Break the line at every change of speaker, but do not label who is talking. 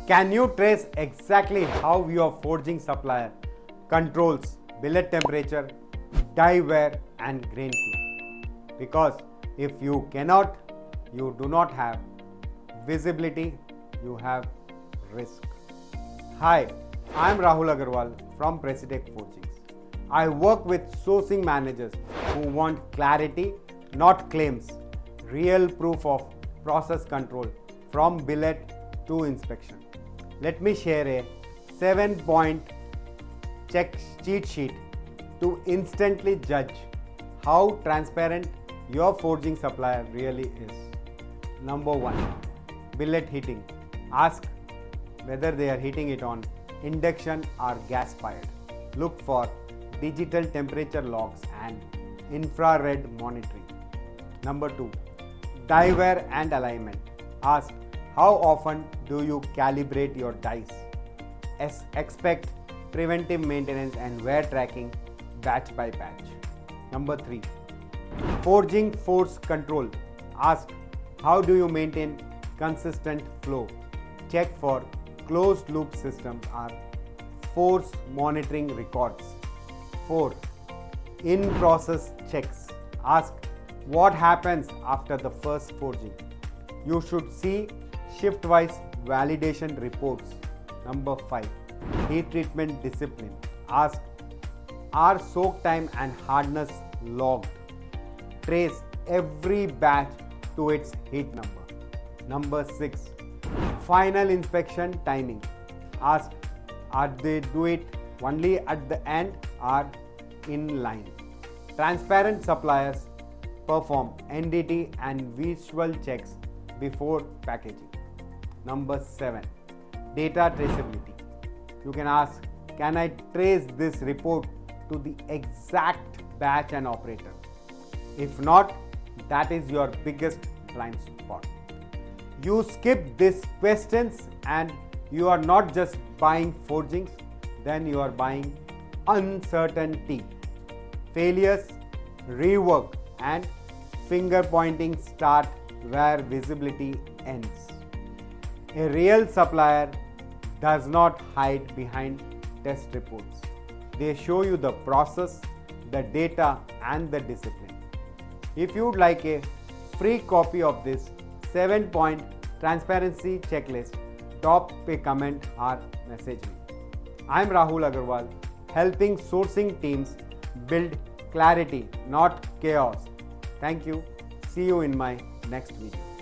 Can you trace exactly how your forging supplier controls billet temperature, die wear and grain flow? Because if you cannot, you do not have visibility, you have risk. Hi, I am Rahul Agarwal from Presidec Forgings. I work with sourcing managers who want clarity, not claims, real proof of process control from billet to inspection. Let me share a 7-point cheat sheet to instantly judge how transparent your forging supplier really is. Number 1. Billet heating. Ask whether they are heating it on induction or gas fired. Look for digital temperature logs and infrared monitoring. Number 2. Die wear and alignment. Ask how often do you calibrate your dies? Expect preventive maintenance and wear tracking batch by batch. Number 3. Forging force control. Ask how do you maintain consistent flow? Check for closed loop systems or force monitoring records. 4. In process checks. Ask what happens after the first forging. You should see shift-wise validation reports. Number 5. Heat treatment discipline. Ask, are soak time and hardness logged? Trace every batch to its heat number. Number 6. Final inspection timing. Ask, are they do it only at the end or in line? Transparent suppliers perform NDT and visual checks before packaging. Number 7. Data traceability. You can ask, can I trace this report to the exact batch and operator? If not, that is your biggest blind spot. You skip these questions and you are not just buying forgings, then you are buying uncertainty. Failures, rework and finger pointing start where visibility ends. A real supplier does not hide behind test reports. They show you the process, the data and the discipline. If you would like a free copy of this 7-point transparency checklist, drop a comment or message me. I am Rahul Agarwal, helping sourcing teams build clarity, not chaos. Thank you. See you in my next video.